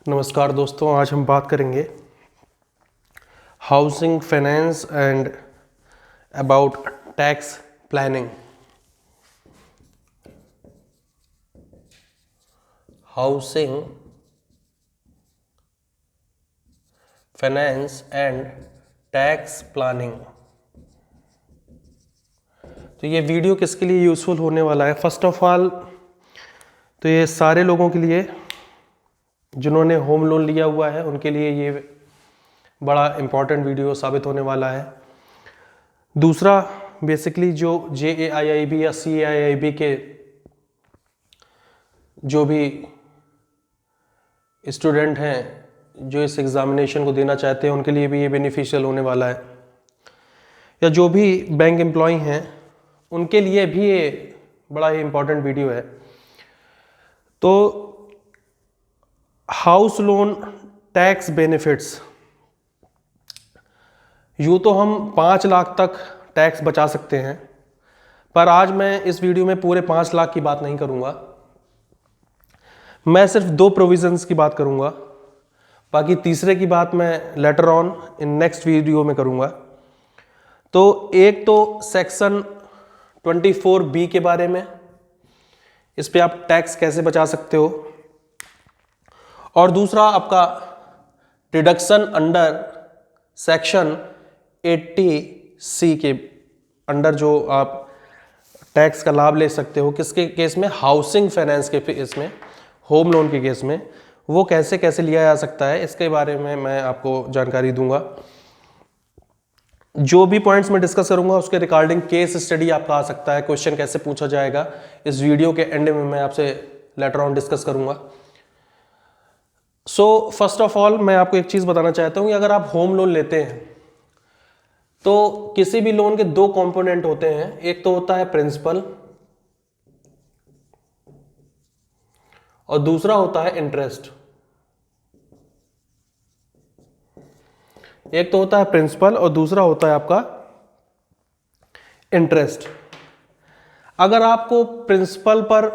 नमस्कार दोस्तों, आज हम बात करेंगे housing finance and about tax planning. Housing finance and tax planning. तो ये वीडियो किसके लिए यूज़फुल होने वाला है? फर्स्ट ऑफ ऑल तो ये सारे लोगों के लिए जिन्होंने होम लोन लिया हुआ है उनके लिए ये बड़ा इम्पॉर्टेंट वीडियो साबित होने वाला है। दूसरा, बेसिकली जो JAIIB या CAIIB के जो भी स्टूडेंट हैं जो इस एग्ज़ामिनेशन को देना चाहते हैं उनके लिए भी ये बेनिफिशियल होने वाला है, या जो भी बैंक एम्प्लॉय हैं उनके लिए भी ये बड़ा ही इम्पॉर्टेंट वीडियो है। तो हाउस लोन टैक्स बेनिफिट्स, यूँ तो हम 5 लाख तक टैक्स बचा सकते हैं, पर आज मैं इस वीडियो में पूरे 5 लाख की बात नहीं करूंगा। मैं सिर्फ 2 प्रोविजंस की बात करूंगा, बाकी तीसरे की बात मैं later on in next video में करूंगा। तो एक तो सेक्शन 24B के बारे में, इस पे आप टैक्स कैसे बचा सकते हो, और दूसरा आपका डिडक्शन अंडर सेक्शन 80C के अंडर जो आप टैक्स का लाभ ले सकते हो। किसके केस में? हाउसिंग फाइनेंस के केस में, होम लोन के केस में। वो कैसे कैसे लिया जा सकता है इसके बारे में मैं आपको जानकारी दूंगा। जो भी पॉइंट्स मैं डिस्कस करूंगा उसके रिगार्डिंग केस स्टडी आपका आ सकता है, क्वेश्चन कैसे पूछा जाएगा इस वीडियो के एंड में मैं आपसे लेटर ऑन डिस्कस करूंगा। सो फर्स्ट ऑफ ऑल मैं आपको एक चीज़ बताना चाहता हूँ कि अगर आप होम लोन लेते हैं तो किसी भी लोन के 2 कंपोनेंट होते हैं। एक तो होता है प्रिंसिपल और दूसरा होता है इंटरेस्ट। एक तो होता है प्रिंसिपल और दूसरा होता है आपका इंटरेस्ट। अगर आपको प्रिंसिपल पर,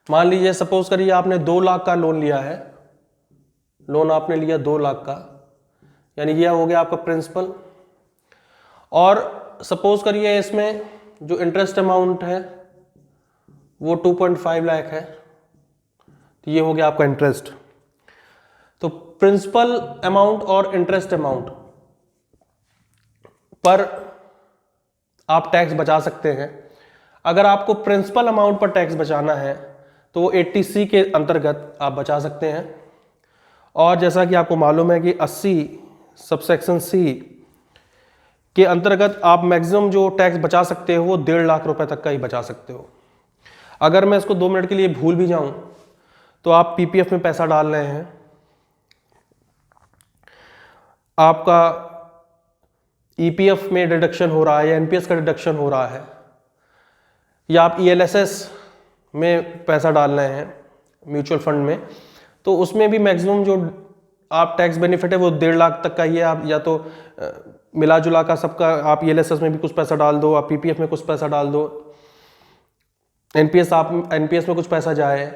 मान लीजिए सपोज करिए आपने 2 लाख का लोन लिया है, लोन आपने लिया 2 लाख का, यानी यह हो गया आपका प्रिंसिपल, और सपोज करिए इसमें जो इंटरेस्ट अमाउंट है वो 2.5 लाख है, तो ये हो गया आपका इंटरेस्ट। तो प्रिंसिपल अमाउंट और इंटरेस्ट अमाउंट पर आप टैक्स बचा सकते हैं। अगर आपको प्रिंसिपल अमाउंट पर टैक्स बचाना है तो वो 80C के अंतर्गत आप बचा सकते हैं, और जैसा कि आपको मालूम है कि 80 सबसेक्शन C के अंतर्गत आप मैक्सिमम जो टैक्स बचा सकते हो वो 1.5 लाख रुपए तक का ही बचा सकते हो। अगर मैं इसको 2 मिनट के लिए भूल भी जाऊं तो आप PPF में पैसा डाल रहे हैं, आपका EPF में डिडक्शन हो रहा है या NPS का डिडक्शन हो रहा है, या आप ELSS में पैसा डाल रहे हैं म्यूचुअल फंड में, तो उसमें भी मैक्सिमम जो आप टैक्स बेनिफिट है वो 1.5 लाख तक का ही है। आप या तो मिला जुला का सबका आप ELSS में भी कुछ पैसा डाल दो, आप PPF में कुछ पैसा डाल दो, NPS में कुछ पैसा जाए,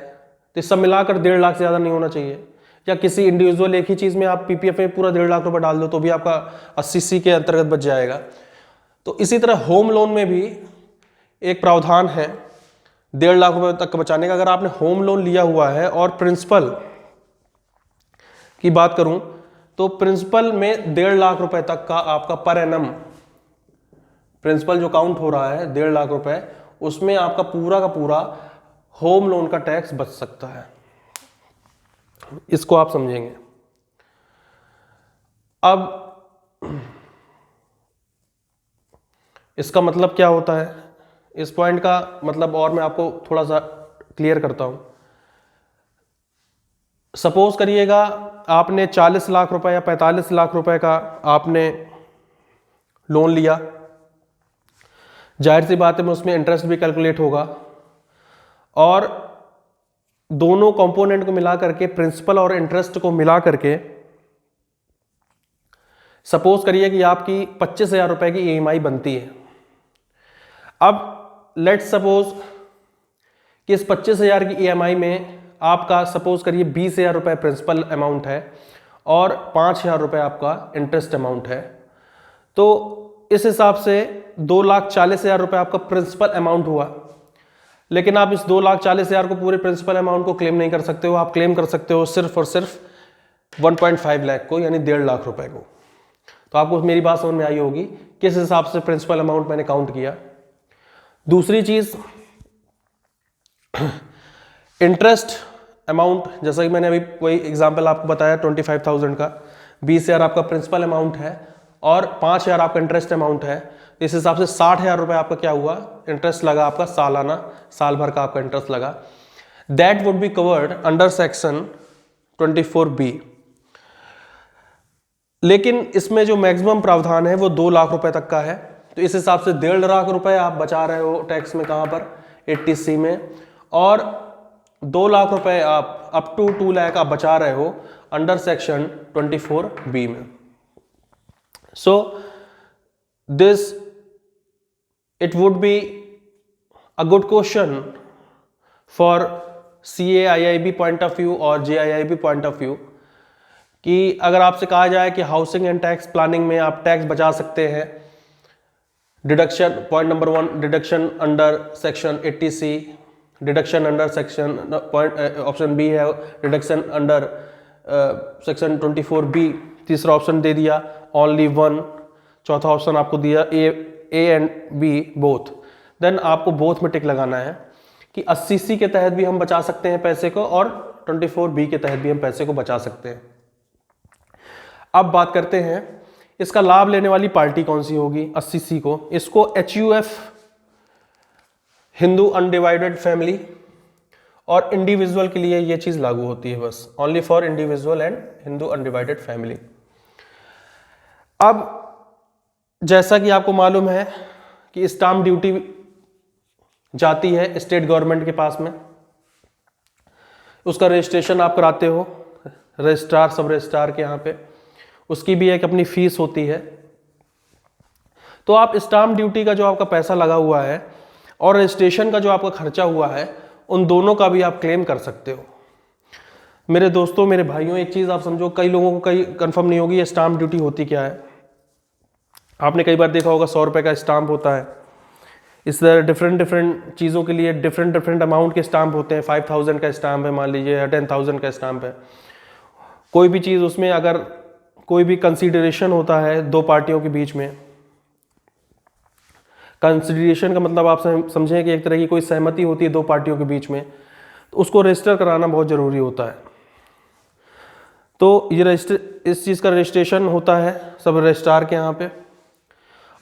तो सब मिलाकर 1.5 लाख से ज़्यादा नहीं होना चाहिए। या किसी इंडिविजुअल एक ही चीज़ में आप PPF में पूरा 1.5 लाख रुपए डाल दो तो भी आपका 80C के अंतर्गत बच जाएगा। तो इसी तरह होम लोन में भी एक प्रावधान है 1.5 लाख रुपए तक बचाने का। अगर आपने होम लोन लिया हुआ है, और प्रिंसिपल की बात करूं तो प्रिंसिपल में 1.5 लाख रुपए तक का आपका पर एनम प्रिंसिपल जो काउंट हो रहा है 1.5 लाख रुपए, उसमें आपका पूरा का पूरा होम लोन का टैक्स बच सकता है। इसको आप समझेंगे। अब इसका मतलब क्या होता है, इस पॉइंट का मतलब और मैं आपको थोड़ा सा क्लियर करता हूं। सपोज करिएगा आपने 40 लाख रुपए या 45 लाख रुपए का आपने लोन लिया, जाहिर सी बात है में उसमें इंटरेस्ट भी कैलकुलेट होगा, और दोनों कंपोनेंट को मिला करके, प्रिंसिपल और इंटरेस्ट को मिला करके, सपोज करिए कि आपकी 25,000 रुपए की EMI बनती है। अब लेट्स सपोज कि इस 25,000 की EMI में आपका सपोज करिए 20,000 रुपये प्रिंसिपल अमाउंट है और 5,000 रुपये आपका इंटरेस्ट अमाउंट है, तो इस हिसाब से 2,40,000 रुपये आपका प्रिंसिपल अमाउंट हुआ। लेकिन आप इस 2,40,000 को पूरे प्रिंसिपल अमाउंट को क्लेम नहीं कर सकते हो, आप क्लेम कर सकते हो सिर्फ और सिर्फ 1.5 लाख को, यानी 1.5 लाख रुपए को। तो आपको मेरी बात समझ में आई होगी किस हिसाब से प्रिंसिपल अमाउंट मैंने काउंट किया। दूसरी चीज इंटरेस्ट अमाउंट, जैसा कि मैंने अभी कोई एग्जांपल आपको बताया 25,000 का, 20,000 आपका प्रिंसिपल अमाउंट है और 5,000 आपका इंटरेस्ट अमाउंट है। इस हिसाब से 60,000 रुपये आपका क्या हुआ, इंटरेस्ट लगा आपका सालाना, साल भर का आपका इंटरेस्ट लगा। That would be covered under section 24B। लेकिन इसमें जो मैक्सिमम प्रावधान है वो 2 लाख रुपए तक का है। तो इस हिसाब से 1.5 लाख रुपए आप बचा रहे हो टैक्स में, कहां पर, 80C में, और 2 लाख रुपए आप अप टू 2 लाख आप बचा रहे हो अंडर सेक्शन 24B में। So this it would be a good question for CAIIB point of view और JIIB पॉइंट ऑफ व्यू, कि अगर आपसे कहा जाए कि हाउसिंग एंड टैक्स प्लानिंग में आप टैक्स बचा सकते हैं, deduction, point number 1 deduction under section 80C, deduction under section, option B है डिडक्शन अंडर सेक्शन 24B, तीसरा ऑप्शन दे दिया ओनली 1, चौथा ऑप्शन आपको दिया A and B both. Then आपको बोथ में टिक लगाना है कि 80C के तहत भी हम बचा सकते हैं पैसे को और 24B के तहत भी हम पैसे को बचा सकते हैं। अब बात करते हैं इसका लाभ लेने वाली पार्टी कौन सी होगी 80C को। इसको HUF, हिंदू अनडिवाइडेड फैमिली, और इंडिविजुअल के लिए ये चीज लागू होती है, बस only for individual and Hindu undivided family. अब जैसा कि आपको मालूम है कि स्टाम्प ड्यूटी जाती है स्टेट गवर्नमेंट के पास में, उसका रजिस्ट्रेशन आप कराते हो रजिस्ट्रार, सब रजिस्ट्रार के यहाँ पे, उसकी भी एक अपनी फीस होती है। तो आप स्टाम्प ड्यूटी का जो आपका पैसा लगा हुआ है और रजिस्ट्रेशन का जो आपका खर्चा हुआ है, उन दोनों का भी आप क्लेम कर सकते हो। मेरे दोस्तों, मेरे भाइयों, एक चीज़ आप समझो, कई लोगों को कई कंफर्म नहीं होगी ये स्टाम्प ड्यूटी होती क्या है। आपने कई बार देखा होगा 100 रुपये का स्टाम्प होता है, इस तरह डिफरेंट चीज़ों के लिए डिफरेंट अमाउंट के स्टाम्प होते हैं। 5,000 का स्टाम्प है मान लीजिए, या 10,000 का स्टाम्प है। कोई भी चीज़ उसमें अगर कोई भी कंसीडरेशन होता है दो पार्टियों के बीच में, कंसीडरेशन का मतलब आप समझें कि एक तरह की कोई सहमति होती है दो पार्टियों के बीच में, तो उसको रजिस्टर कराना बहुत ज़रूरी होता है। तो ये इस चीज़ का रजिस्ट्रेशन होता है सब रजिस्ट्रार के यहाँ पे।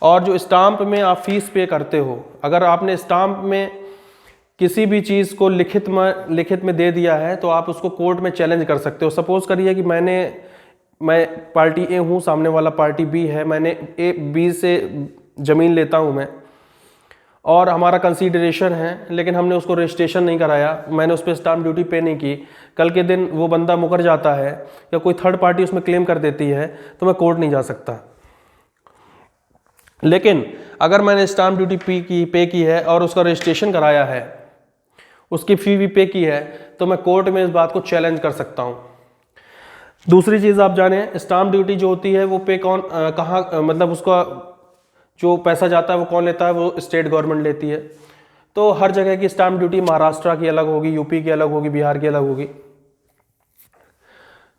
और जो स्टाम्प में आप फीस पे करते हो, अगर आपने स्टाम्प में किसी भी चीज़ को लिखित में दे दिया है तो आप उसको कोर्ट में चैलेंज कर सकते हो। सपोज करिए कि मैं पार्टी ए हूँ, सामने वाला पार्टी बी है, मैंने बी से ज़मीन लेता हूँ मैं, और हमारा कंसीडरेशन है, लेकिन हमने उसको रजिस्ट्रेशन नहीं कराया, मैंने उस पर स्टाम्प ड्यूटी पे नहीं की, कल के दिन वो बंदा मुकर जाता है या कोई थर्ड पार्टी उसमें क्लेम कर देती है तो मैं कोर्ट नहीं जा सकता। लेकिन अगर मैंने स्टाम्प ड्यूटी पे की है और उसका रजिस्ट्रेशन कराया है, उसकी फी भी पे की है, तो मैं कोर्ट में इस बात को चैलेंज कर सकता हूँ। दूसरी चीज़ आप जाने, स्टाम्प ड्यूटी जो होती है वो पे कहाँ मतलब उसका जो पैसा जाता है वो कौन लेता है, वो स्टेट गवर्नमेंट लेती है। तो हर जगह की स्टाम्प ड्यूटी महाराष्ट्र की अलग होगी, यूपी की अलग होगी, बिहार की अलग होगी।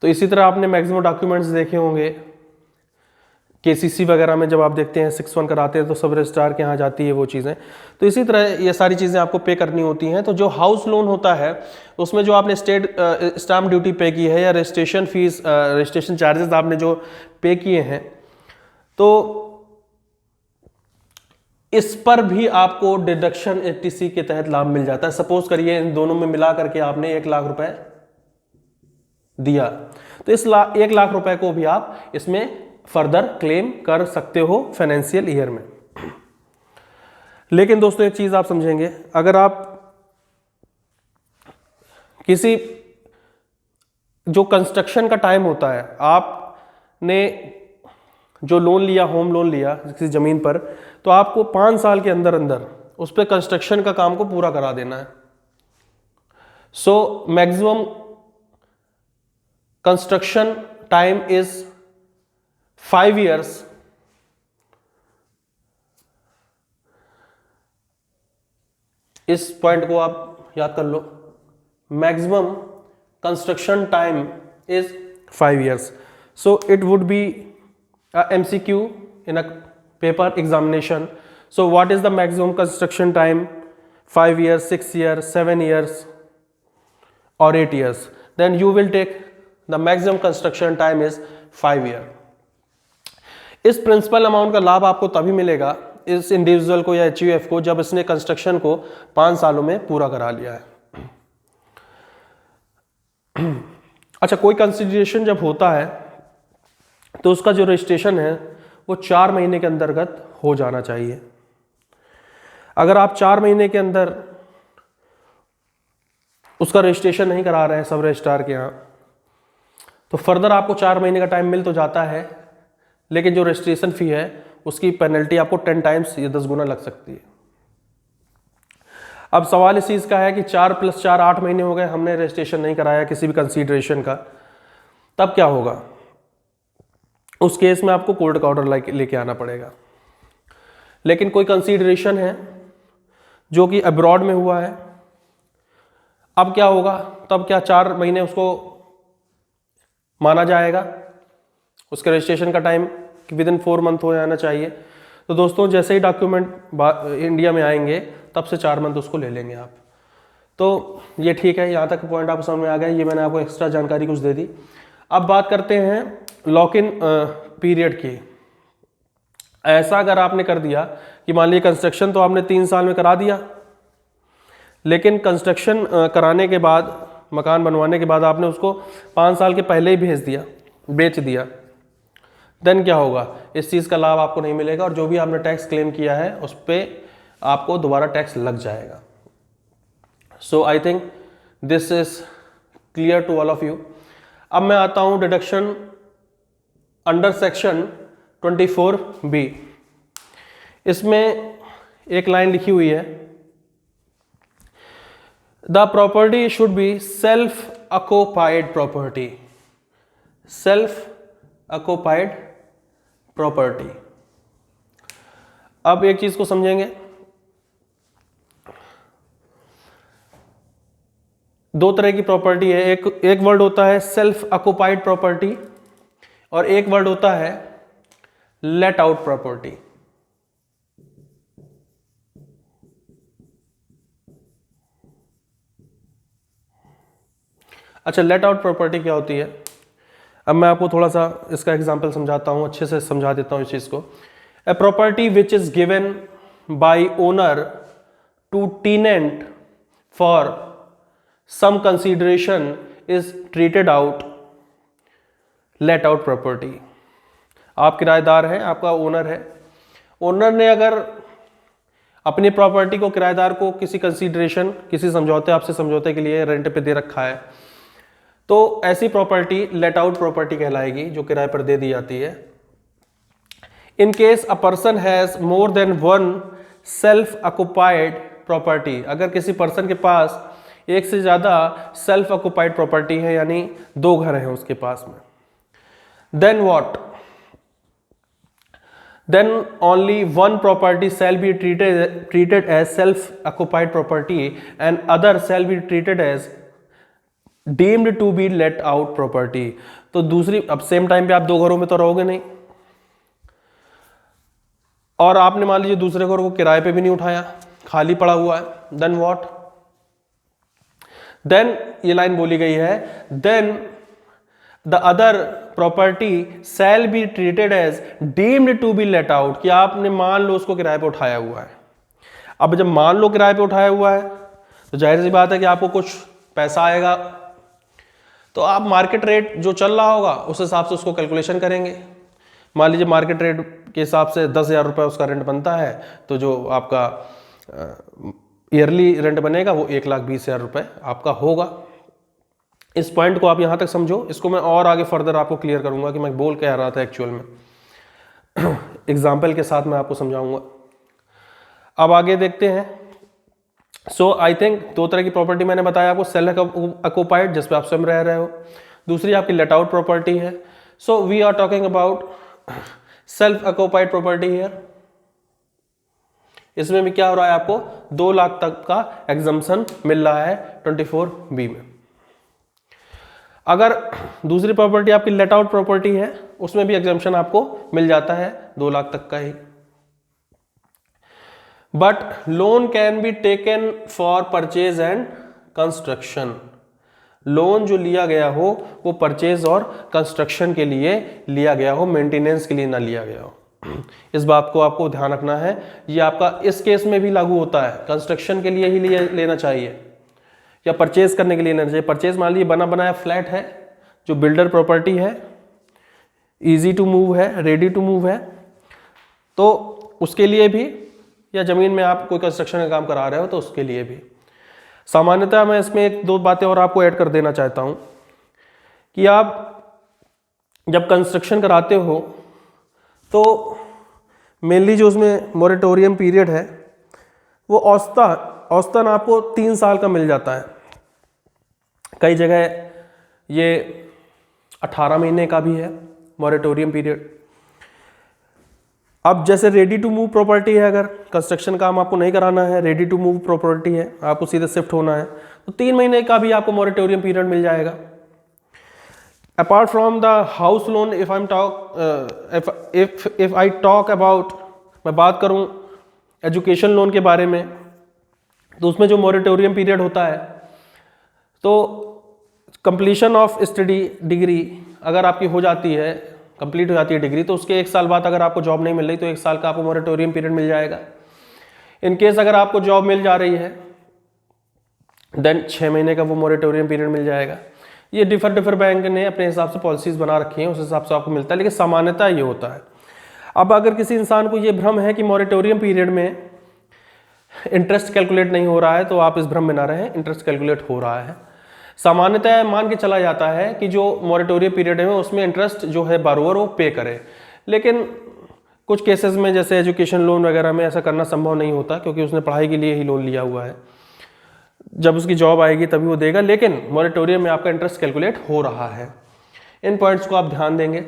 तो इसी तरह आपने मैक्सिमम डॉक्यूमेंट्स देखे होंगे KCC वगैरह में, जब आप देखते हैं 6-1 कराते हैं तो सब रजिस्ट्रार के यहाँ जाती है वो चीज़ें। तो इसी तरह ये सारी चीज़ें आपको पे करनी होती हैं। तो जो हाउस लोन होता है उसमें जो आपने स्टाम्प ड्यूटी पे की है या रजिस्ट्रेशन फीस, रजिस्ट्रेशन चार्जेस आपने जो पे किए हैं, तो इस पर भी आपको डिडक्शन 80C के तहत लाभ मिल जाता है। सपोज करिए इन दोनों में मिला करके आपने 1 लाख रुपए दिया, तो इस 1 लाख रुपए को भी आप इसमें फर्दर क्लेम कर सकते हो फाइनेंशियल ईयर में। लेकिन दोस्तों एक चीज आप समझेंगे, अगर आप किसी जो कंस्ट्रक्शन का टाइम होता है, आपने जो लोन लिया, होम लोन लिया किसी जमीन पर, तो आपको 5 साल के अंदर अंदर उस पर कंस्ट्रक्शन का काम को पूरा करा देना है। So maximum construction time is 5 years. इस पॉइंट को आप याद कर लो, maximum construction time is 5 years. So it would be a MCQ in a paper examination. So what is the maximum construction time? 5 years, 6 years, 7 years or 8 years? Then you will take the maximum construction time is 5 years. इस principal amount का लाभ आपको तभी मिलेगा इस individual को या HUF को जब इसने कंस्ट्रक्शन को 5 सालों में पूरा करा लिया है। अच्छा, कोई कंसिडरेशन जब होता है तो उसका जो रजिस्ट्रेशन है वो 4 महीने के अंतर्गत हो जाना चाहिए। अगर आप 4 महीने के अंदर उसका रजिस्ट्रेशन नहीं करा रहे हैं सब रजिस्ट्रार के यहाँ, तो फर्दर आपको 4 महीने का टाइम मिल तो जाता है, लेकिन जो रजिस्ट्रेशन फी है उसकी पेनल्टी आपको 10 टाइम्स या 10 गुना लग सकती है। अब सवाल इस चीज़ का है कि 4 + 4 8 महीने हो गए, हमने रजिस्ट्रेशन नहीं कराया किसी भी कंसीडरेशन का, तब क्या होगा? उस केस में आपको कोर्ट का ऑर्डर लेके आना पड़ेगा। लेकिन कोई कंसीडरेशन है जो कि अब्रॉड में हुआ है, अब क्या होगा? तब क्या 4 महीने उसको माना जाएगा? उसके रजिस्ट्रेशन का टाइम विदिन 4 मंथ हो जाना चाहिए। तो दोस्तों जैसे ही डॉक्यूमेंट इंडिया में आएंगे तब से 4 मंथ उसको ले लेंगे आप। तो ये ठीक है, यहाँ तक पॉइंट आपको समझ में आ गया। ये मैंने आपको एक्स्ट्रा जानकारी कुछ दे दी। अब बात करते हैं लॉक इन पीरियड की। ऐसा अगर आपने कर दिया कि मान लीजिए कंस्ट्रक्शन तो आपने 3 साल में करा दिया, लेकिन कंस्ट्रक्शन कराने के बाद, मकान बनवाने के बाद आपने उसको 5 साल के पहले ही बेच दिया, देन क्या होगा? इस चीज़ का लाभ आपको नहीं मिलेगा और जो भी आपने टैक्स क्लेम किया है उस पर आपको दोबारा टैक्स लग जाएगा। So I think this is clear to all of you. अब मैं आता हूं डिडक्शन अंडर सेक्शन 24B। इसमें एक लाइन लिखी हुई है, the property should be self occupied property. Self occupied property. अब एक चीज को समझेंगे, 2 तरह की प्रॉपर्टी है। एक वर्ड होता है सेल्फ ऑक्युपाइड प्रॉपर्टी और एक वर्ड होता है लेट आउट प्रॉपर्टी। अच्छा, लेट आउट प्रॉपर्टी क्या होती है? अब मैं आपको थोड़ा सा इसका एग्जांपल समझाता हूं, अच्छे से समझा देता हूं इस चीज को। A property which is given by owner to tenant for some consideration is treated out let out property. आप किराएदार हैं, आपका ओनर है, ओनर ने अगर अपनी प्रॉपर्टी को किराएदार को किसी कंसीडरेशन, किसी समझौते, आपसे समझौते के लिए रेंट पे दे रखा है, तो ऐसी प्रॉपर्टी लेट आउट प्रॉपर्टी कहलाएगी, जो किराए पर दे दी जाती है। In case a person has more than 1 self occupied property, अगर किसी पर्सन के पास एक से ज्यादा सेल्फ ऑक्युपाइड प्रॉपर्टी है, यानी 2 घर हैं उसके पास में, then what? Then only 1 property shall be treated as self occupied property and other shall be treated as deemed to be let out property। तो दूसरी, अब सेम टाइम पे आप 2 घरों में तो रहोगे नहीं, और आपने मान लीजिए दूसरे घर को किराए पे भी नहीं उठाया, खाली पड़ा हुआ है, देन व्हाट? देन ये लाइन बोली गई है, then the other property shall be treated as deemed to be let out, कि आपने मान लो उसको किराए पे उठाया हुआ है। अब जब मान लो किराए पे उठाया हुआ है तो जाहिर सी बात है कि आपको कुछ पैसा आएगा, तो आप मार्केट रेट जो चल रहा होगा उस हिसाब से उसको कैलकुलेशन करेंगे। मान लीजिए मार्केट रेट के हिसाब से 10,000 रुपये उसका रेंट बनता है, तो जो आपका ईयरली रेंट बनेगा वो 1,20,000 रुपये आपका होगा। इस पॉइंट को आप यहाँ तक समझो, इसको मैं और आगे फर्दर आपको क्लियर करूँगा कि मैं बोल क्या रहा था एक्चुअल में। एग्जाम्पल के साथ मैं आपको समझाऊंगा। अब आगे देखते हैं, सो आई थिंक दो तरह की प्रॉपर्टी मैंने बताया आपको, सेल्फ ऑक्यूपाइड जिस पे आप स्वयं रह रहे हो, दूसरी आपकी लेट आउट प्रॉपर्टी है। So we are talking about self occupied property here. इसमें भी क्या हो रहा है, आपको 2 लाख तक का एग्जम्पशन मिल रहा है 24B में। अगर दूसरी प्रॉपर्टी आपकी लेट आउट प्रॉपर्टी है, उसमें भी एग्जम्पशन आपको मिल जाता है 2 लाख तक का ही। But loan can be taken for purchase and construction. Loan जो लिया गया हो वो परचेज और कंस्ट्रक्शन के लिए लिया गया हो, मेंटेनेंस के लिए ना लिया गया हो। इस बात को आपको ध्यान रखना है। ये आपका इस केस में भी लागू होता है, कंस्ट्रक्शन के लिए ही लेना चाहिए या परचेज करने के लिए लेना चाहिए। परचेज मान लीजिए बना बनाया फ्लैट है जो बिल्डर प्रॉपर्टी है, इजी टू मूव है, रेडी टू मूव है, तो उसके लिए भी, या जमीन में आप कोई कंस्ट्रक्शन का काम करा रहे हो तो उसके लिए भी। सामान्यतः मैं इसमें 1-2 बातें और आपको ऐड कर देना चाहता हूं कि आप जब कंस्ट्रक्शन कराते हो तो मेनली जो उसमें मोरेटोरियम पीरियड है वो औसतन आपको 3 साल का मिल जाता है। कई जगह ये 18 महीने का भी है मोरेटोरियम पीरियड। अब जैसे रेडी टू मूव प्रॉपर्टी है, अगर कंस्ट्रक्शन काम आपको नहीं कराना है, रेडी टू मूव प्रॉपर्टी है, आपको सीधे शिफ्ट होना है, तो 3 महीने का भी आपको मोरेटोरियम पीरियड मिल जाएगा। Apart from the house loan, if I talk about, मैं बात करूं एजुकेशन लोन के बारे में, तो उसमें जो मोरेटोरियम पीरियड होता है, तो कंप्लीशन ऑफ स्टडी डिग्री अगर आपकी हो जाती है, कंप्लीट हो जाती है डिग्री, तो उसके 1 साल बाद अगर आपको जॉब नहीं मिल रही तो 1 साल का आपको मोरेटोरियम पीरियड मिल जाएगा। इन केस अगर आपको जॉब मिल जा रही है देन 6 महीने का वो मोरेटोरियम पीरियड मिल जाएगा। ये डिफर बैंक ने अपने हिसाब से पॉलिसीज बना रखी हैं, उस हिसाब से आपको मिलता है, लेकिन सामान्यतः ये होता है। अब अगर किसी इंसान को ये भ्रम है कि मोरेटोरियम पीरियड में इंटरेस्ट कैलकुलेट नहीं हो रहा है, तो आप इस भ्रम में ना रहें, इंटरेस्ट कैलकुलेट हो रहा है। सामान्यतः मान के चला जाता है कि जो मोरेटोरियम पीरियड है उसमें इंटरेस्ट जो है बारोवर वो पे करे, लेकिन कुछ केसेस में जैसे एजुकेशन लोन वगैरह में ऐसा करना संभव नहीं होता, क्योंकि उसने पढ़ाई के लिए ही लोन लिया हुआ है। जब उसकी जॉब आएगी तभी वो देगा, लेकिन मोरेटोरियम में आपका इंटरेस्ट कैलकुलेट हो रहा है। इन पॉइंट्स को आप ध्यान देंगे।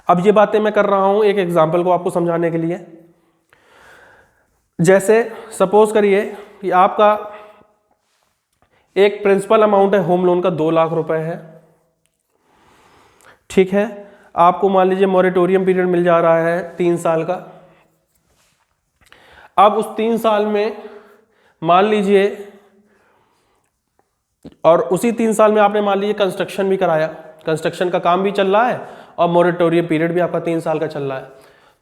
अब ये बातें मैं कर रहा हूं एक एग्जाम्पल को आपको समझाने के लिए। जैसे सपोज करिए कि आपका एक प्रिंसिपल अमाउंट है होम लोन का 2 लाख रुपए है, ठीक है। आपको मान लीजिए मोरेटोरियम पीरियड मिल जा रहा है 3 साल का। अब उस 3 साल में मान लीजिए, और उसी 3 साल में आपने मान लीजिए कंस्ट्रक्शन भी कराया, कंस्ट्रक्शन का काम भी चल रहा है और मोरेटोरियम पीरियड भी आपका 3 साल का चल रहा है,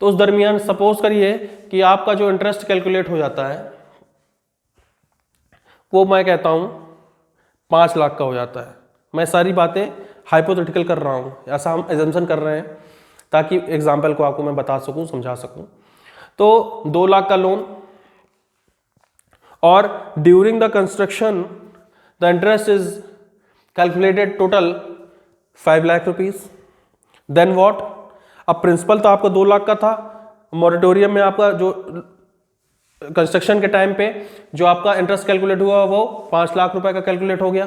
तो उस दरमियान सपोज करिए कि आपका जो इंटरेस्ट कैलकुलेट हो जाता है वो मैं कहता हूं 5 लाख का हो जाता है। मैं सारी बातें हाइपोथेटिकल कर रहा हूं, ऐसा हम एजम्पशन कर रहे हैं ताकि एग्जाम्पल को आपको मैं बता सकूं, समझा सकूं। तो 2 लाख का लोन, और during the construction the interest is calculated total 5 lakh rupees. Then what, अब प्रिंसिपल तो आपका 2 लाख का था, मोरेटोरियम में आपका जो कंस्ट्रक्शन के टाइम पे जो आपका इंटरेस्ट कैलकुलेट हुआ वो 5 लाख रुपए का कैलकुलेट हो गया।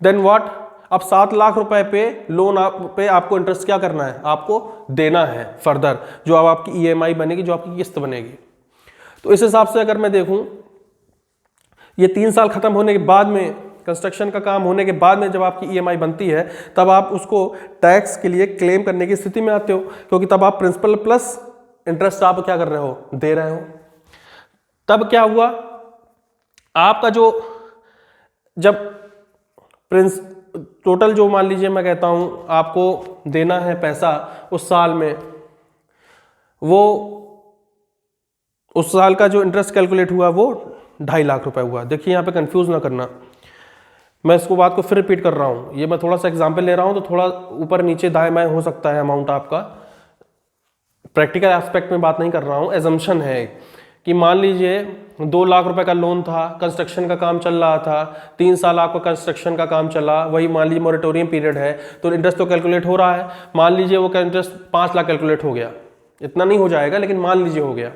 देन व्हाट, अब 7 लाख रुपए पे लोन पे आपको इंटरेस्ट क्या करना है, आपको देना है फर्दर, जो अब आपकी ईएमआई बनेगी, जो आपकी किस्त बनेगी। तो इस हिसाब से अगर मैं देखूं, ये 3 साल खत्म होने के बाद में, कंस्ट्रक्शन का काम होने के बाद में जब आपकी ईएमआई बनती है, तब आप उसको टैक्स के लिए क्लेम करने की स्थिति में आते हो, क्योंकि तब आप प्रिंसिपल प्लस इंटरेस्ट आप क्या कर रहे हो, दे रहे हो। तब क्या हुआ, आपका जो जब टोटल जो मान लीजिए मैं कहता हूं आपको देना है पैसा उस साल में, वो उस साल का जो इंटरेस्ट कैलकुलेट हुआ वो 2.5 लाख रुपए हुआ। देखिए यहाँ पे कंफ्यूज ना करना, मैं इसको बात को फिर रिपीट कर रहा हूँ। ये मैं थोड़ा सा एग्जांपल ले रहा हूँ तो थोड़ा ऊपर नीचे दाएं बाएं हो सकता है अमाउंट आपका, प्रैक्टिकल एस्पेक्ट में बात नहीं कर रहा हूँ। एजम्पशन है कि मान लीजिए 2 लाख रुपए का लोन था, कंस्ट्रक्शन का काम चल रहा था, 3 साल आपका कंस्ट्रक्शन का काम चला, वही मान लीजिए मोरेटोरियम पीरियड है, तो इंटरेस्ट तो कैलकुलेट हो रहा है। मान लीजिए वो इंटरेस्ट 5 लाख कैलकुलेट हो गया, इतना नहीं हो जाएगा लेकिन मान लीजिए हो गया।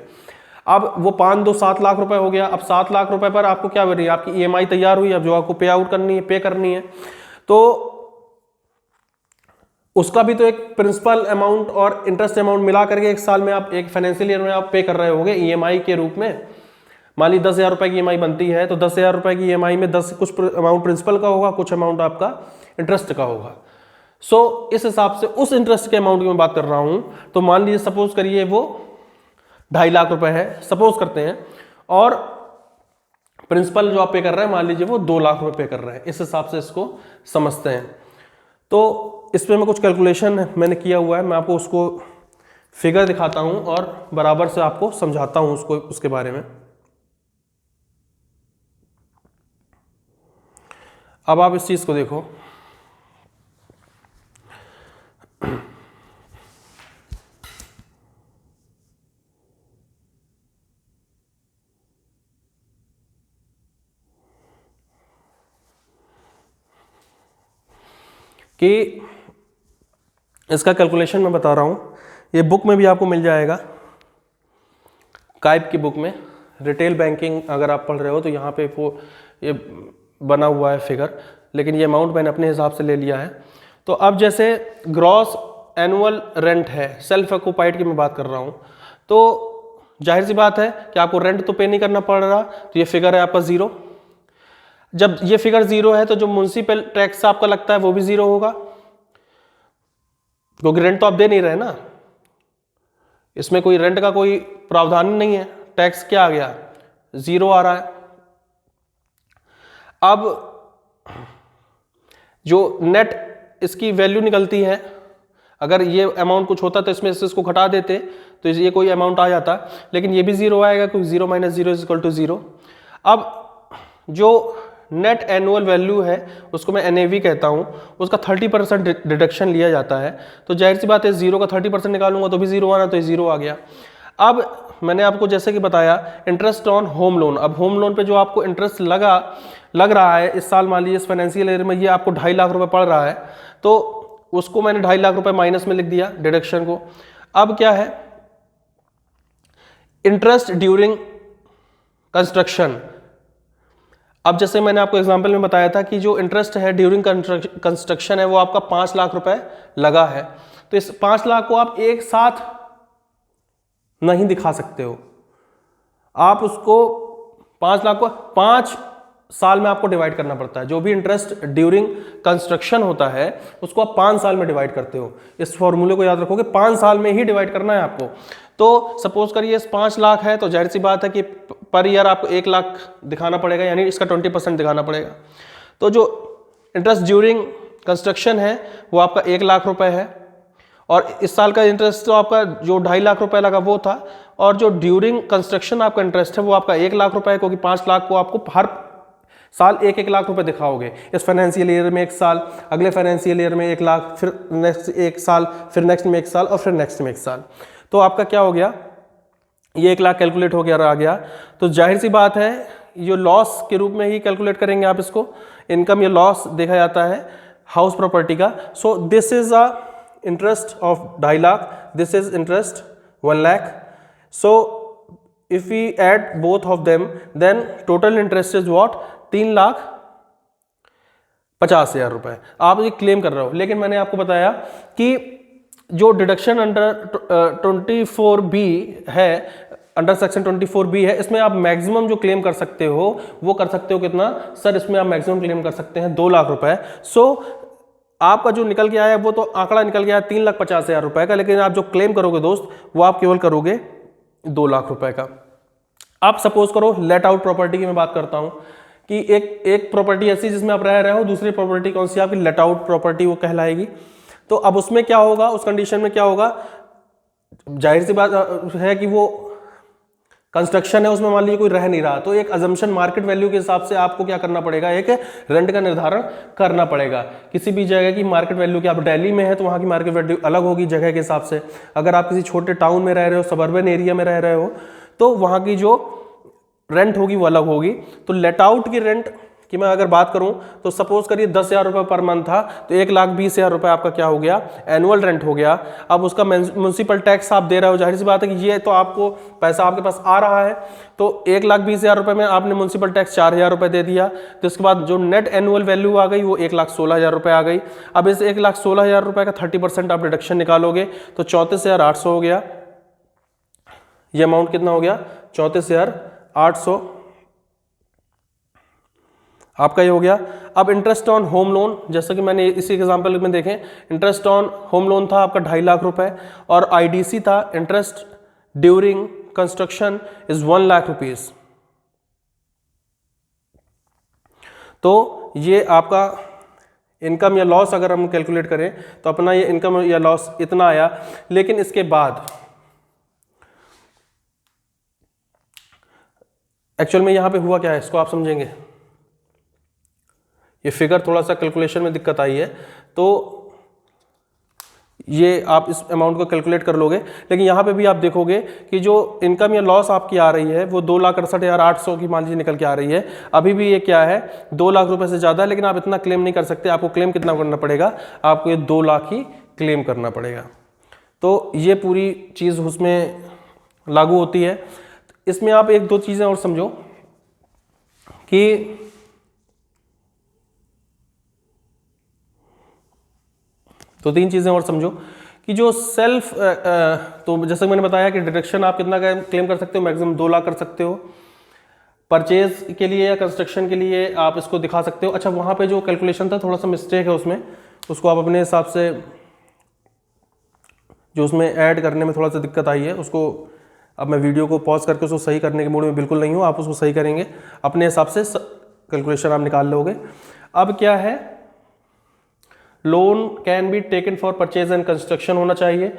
अब वो 5 2 7 लाख रुपए हो गया। अब 7 लाख रुपए पर आपको क्या बन रही है, आपकी ईएमआई तैयार हुई, अब जो आपको पे आउट करनी है, पे करनी है, तो उसका भी तो एक प्रिंसिपल अमाउंट और इंटरेस्ट अमाउंट मिला करके एक साल में आप, एक फाइनेंशियल ईयर में आप पे कर रहे होगे ईएमआई के रूप में। मान ली 10,000 रुपए की ईएमआई बनती है, तो 10,000 रुपए की ईएमआई में 10 कुछ अमाउंट प्रिंसिपल का होगा, कुछ अमाउंट आपका इंटरेस्ट का होगा। सो इस हिसाब से उस इंटरेस्ट के अमाउंट की मैं बात कर रहा हूं। तो मान लीजिए सपोज करिए वो 2.5 लाख रुपए है, सपोज करते हैं, और प्रिंसिपल जो आप पे कर रहे हैं मान लीजिए वो 2 लाख रुपए पे कर रहे हैं। इस हिसाब से इसको समझते हैं। तो इस पे मैं कुछ कैलकुलेशन मैंने किया हुआ है, मैं आपको उसको फिगर दिखाता हूं और बराबर से आपको समझाता हूं उसको, उसके बारे में। अब आप इस चीज को देखो, कि इसका कैलकुलेशन मैं बता रहा हूं, ये बुक में भी आपको मिल जाएगा, काइब की बुक में, रिटेल बैंकिंग अगर आप पढ़ रहे हो तो यहाँ पे वो ये बना हुआ है फिगर, लेकिन ये अमाउंट मैंने अपने हिसाब से ले लिया है। तो अब जैसे ग्रॉस एनुअल रेंट है, सेल्फ ऑक्यूपाइड की मैं बात कर रहा हूँ, तो जाहिर सी बात है कि आपको रेंट तो पे नहीं करना पड़ रहा, तो ये फिगर है आपका 0। जब ये फिगर 0 है तो जो म्युनिसिपल टैक्स आपका लगता है वो भी 0 होगा, क्योंकि रेंट तो आप दे नहीं रहे ना, इसमें कोई रेंट का कोई प्रावधान नहीं है, टैक्स क्या आ गया, 0 आ रहा है। अब जो नेट इसकी वैल्यू निकलती है, अगर ये अमाउंट कुछ होता तो इसमें से इसको घटा देते तो ये कोई अमाउंट आ जाता, लेकिन ये भी 0 आएगा क्योंकि 0 - 0 = 0। अब जो नेट एनुअल वैल्यू है उसको मैं NAV कहता हूं, उसका 30% डिडक्शन लिया जाता है। तो जाहिर सी बात है 0 का 30% निकालूंगा तो भी 0 आना, तो ये 0 आ गया। अब मैंने आपको जैसे कि बताया इंटरेस्ट ऑन होम लोन, अब होम लोन पे जो आपको इंटरेस्ट लग रहा है इस साल, मान लीजिए इस फाइनेंशियल ईयर में ये आपको 2.5 लाख रुपए पड़ रहा है, तो उसको मैंने 2.5 लाख रुपए माइनस में लिख दिया डिडक्शन को। अब क्या है, इंटरेस्ट ड्यूरिंग कंस्ट्रक्शन। अब जैसे मैंने आपको एग्जांपल में बताया था कि जो इंटरेस्ट है ड्यूरिंग कंस्ट्रक्शन है वो आपका 5 लाख रुपए लगा है, तो इस 5 लाख को आप एक साथ नहीं दिखा सकते हो, आप उसको 5 लाख को 5 साल में आपको डिवाइड करना पड़ता है। जो भी इंटरेस्ट ड्यूरिंग कंस्ट्रक्शन होता है उसको आप 5 साल में डिवाइड करते हो। इस फॉर्मूले को याद रखोगे, 5 साल में ही डिवाइड करना है आपको। तो सपोज करिए 5 लाख है, तो जाहिर सी बात है कि पर ईयर आपको 1 लाख दिखाना पड़ेगा, यानी इसका 20% दिखाना पड़ेगा। तो जो इंटरेस्ट ड्यूरिंग कंस्ट्रक्शन है वो आपका 1 लाख रुपए है, और इस साल का इंटरेस्ट तो आपका जो 2.5 लाख रुपए लगा वो था, और जो ड्यूरिंग कंस्ट्रक्शन आपका इंटरेस्ट है वो आपका 1 लाख रुपए है, क्योंकि 5 लाख को आपको हर साल 1-1 लाख रुपए दिखाओगे। इस फाइनेंशियल ईयर में 1 साल, अगले फाइनेंशियल ईयर में 1 लाख, फिर नेक्स्ट 1 साल, फिर नेक्स्ट में 1 साल, और फिर नेक्स्ट में 1 साल। तो आपका क्या हो गया, ये 1 लाख कैलकुलेट हो गया, आ गया। तो जाहिर सी बात है ये लॉस के रूप में ही कैलकुलेट करेंगे आप इसको, इनकम या लॉस देखा जाता है हाउस प्रॉपर्टी का। So this is a interest of 2.5 lakh, this is interest 1 lakh. So if we add both of them then total interest is what, 3,50,000 रुपए आप ये क्लेम कर रहे हो। लेकिन मैंने आपको बताया कि जो डिडक्शन अंडर 24B है, अंडर सेक्शन 24B है, इसमें आप मैक्सिमम जो क्लेम कर सकते हो वो कर सकते हो कितना सर, इसमें आप मैक्सिमम क्लेम कर सकते हैं 2 लाख रुपए। सो आपका जो निकल के आया वो तो आंकड़ा निकल गया 3,50,000 रुपए का, लेकिन आप जो क्लेम करोगे दोस्त वो आप केवल करोगे 2 लाख रुपए का। आप सपोज करो लेट आउट प्रॉपर्टी की मैं बात करता हूं कि एक प्रॉपर्टी ऐसी जिसमें आप रह रहे हो, दूसरी प्रॉपर्टी कौन सी आपकी लेट आउट प्रॉपर्टी वो कहलाएगी। तो अब उसमें क्या होगा, उस कंडीशन में क्या होगा, जाहिर सी बात है कि वो कंस्ट्रक्शन है, उसमें मान लीजिए कोई रह नहीं रहा, तो एक अजम्पशन मार्केट वैल्यू के हिसाब से आपको क्या करना पड़ेगा, एक रेंट का निर्धारण करना पड़ेगा। किसी भी जगह की मार्केट वैल्यू की, आप दिल्ली में है तो वहाँ की मार्केट वैल्यू अलग होगी जगह के हिसाब से। अगर आप किसी छोटे टाउन में रह रहे हो, सबर्बन एरिया में रह रहे हो, तो वहाँ की जो रेंट होगी वो अलग होगी। तो लेट आउट की रेंट कि मैं अगर बात करूं तो सपोज करिए 10,000 रुपये पर मंथ था, तो 1,20,000 रुपये आपका क्या हो गया, एनुअल रेंट हो गया। अब उसका म्यूनसिपल टैक्स आप दे रहे हो, जाहिर सी बात है कि ये तो आपको पैसा आपके पास आ रहा है, तो 1,20,000 रुपये में आपने म्यूनसिपल टैक्स 4,000 रुपये दे दिया, तो इसके बाद जो नेट एनुअल वैल्यू आ गई वो 1,16,000 रुपये आ गई। अब इस 1,16,000 रुपये का 30% आप डिडक्शन निकालोगे तो 34,800 हो गया। ये अमाउंट कितना हो गया, 34,800 आपका ये हो गया। अब इंटरेस्ट ऑन होम लोन, जैसा कि मैंने इसी एग्जांपल में देखें, इंटरेस्ट ऑन होम लोन था आपका 2.5 लाख रुपए और आईडीसी था, interest during construction is 1 lakh rupees. तो ये आपका इनकम या लॉस अगर हम कैलकुलेट करें तो अपना ये इनकम या लॉस इतना आया। लेकिन इसके बाद एक्चुअल में यहां पे हुआ क्या है, इसको आप समझेंगे। ये फिगर थोड़ा सा कैलकुलेशन में दिक्कत आई है, तो ये आप इस अमाउंट को कैलकुलेट कर लोगे, लेकिन यहाँ पे भी आप देखोगे कि जो इनकम या लॉस आपकी आ रही है वो 2,68,800 की मान लीजिए निकल के आ रही है। अभी भी ये क्या है, 2 लाख रुपए से ज़्यादा है, लेकिन आप इतना क्लेम नहीं कर सकते। आपको क्लेम कितना करना पड़ेगा, आपको ये 2 लाख ही क्लेम करना पड़ेगा। तो ये पूरी चीज़ उसमें लागू होती है। इसमें आप 1-2 चीज़ें और समझो कि तो 3 चीज़ें और समझो कि जो सेल्फ तो जैसे मैंने बताया कि डिडक्शन आप कितना क्लेम कर सकते हो, मैक्सिमम 2 लाख कर सकते हो। परचेज के लिए या कंस्ट्रक्शन के लिए आप इसको दिखा सकते हो। अच्छा, वहाँ पे जो कैलकुलेशन था थोड़ा सा मिस्टेक है उसमें, उसको आप अपने हिसाब से, जो उसमें ऐड करने में थोड़ा सा दिक्कत आई है उसको, अब मैं वीडियो को पॉज करके उसको सही करने के मूड में बिल्कुल नहीं हूँ, आप उसको सही करेंगे अपने हिसाब से, कैलकुलेशन आप निकाल लोगे। अब क्या है, loan can be taken for purchase and construction होना चाहिए।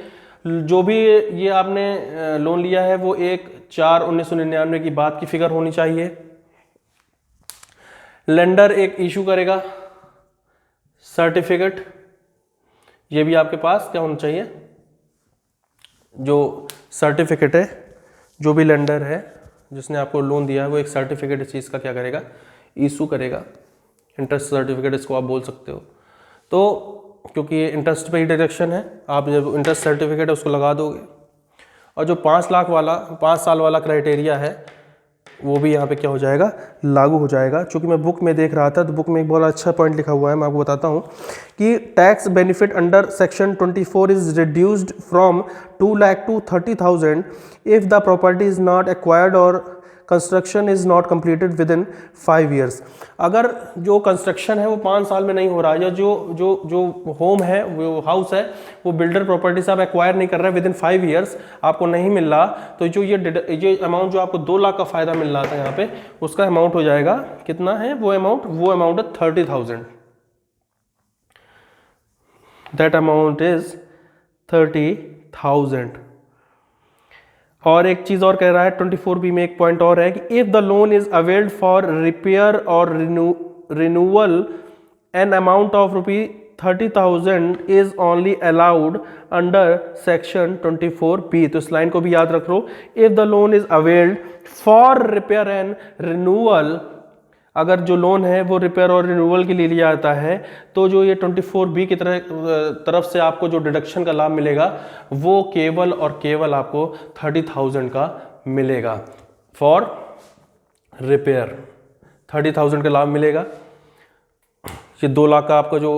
जो भी ये आपने लोन लिया है वो 1/4/1999 की बाद की फिगर होनी चाहिए। लेंडर एक इशू करेगा सर्टिफिकेट, ये भी आपके पास क्या होना चाहिए, जो सर्टिफिकेट है, जो भी लेंडर है जिसने आपको लोन दिया है वो एक सर्टिफिकेट इस चीज़ का क्या करेगा, इशू करेगा। इंटरेस्ट सर्टिफिकेट इसको आप बोल सकते हो। तो क्योंकि ये इंटरेस्ट पे ही डिडक्शन है, आप जब इंटरेस्ट सर्टिफिकेट है उसको लगा दोगे। और जो 5 लाख वाला 5 साल वाला क्राइटेरिया है वो भी यहाँ पे क्या हो जाएगा, लागू हो जाएगा। क्योंकि मैं बुक में देख रहा था तो बुक में एक बहुत अच्छा पॉइंट लिखा हुआ है, मैं आपको बताता हूँ कि tax benefit under section 24 is reduced from 2 lakh to 30,000 if the property is not acquired और construction is not completed within 5 years. अगर जो कंस्ट्रक्शन है वो 5 साल में नहीं हो रहा है, या जो होम है, वो हाउस है, वो बिल्डर प्रॉपर्टी से आप एक्वायर नहीं कर रहे विद इन 5 ईयर्स, आपको नहीं मिल रहा, तो जो ये अमाउंट जो आपको 2 लाख का फायदा मिल रहा था यहाँ पे, उसका अमाउंट हो जाएगा कितना है, वो अमाउंट है 30,000। That amount is 30,000। और एक चीज और कह रहा है 24B में, एक पॉइंट और है कि if the loan is availed for repair और renewal an amount of ₹30,000 is only allowed under section 24B। तो इस लाइन को भी याद रख लो, if the loan is availed for repair and renewal, अगर जो लोन है वो रिपेयर और रिन्यूअल के लिए लिया जाता है, तो जो ये 24B की तरफ से आपको जो डिडक्शन का लाभ मिलेगा वो केवल और केवल आपको 30,000 का मिलेगा फॉर रिपेयर। 30,000 का लाभ मिलेगा। ये 2 लाख का आपका जो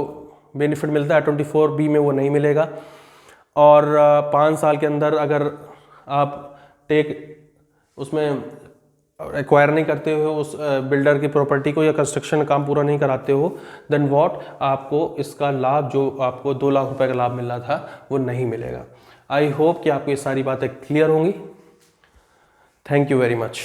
बेनिफिट मिलता है 24B में वो नहीं मिलेगा। और 5 साल के अंदर अगर आप उसमें एक्वायर नहीं करते हो उस बिल्डर की प्रॉपर्टी को, या कंस्ट्रक्शन काम पूरा नहीं कराते हो, देन व्हाट, आपको इसका लाभ, जो आपको 2 लाख रुपए का लाभ मिल रहा था, वो नहीं मिलेगा। आई होप कि आपको ये सारी बातें क्लियर होंगी। Thank you very much.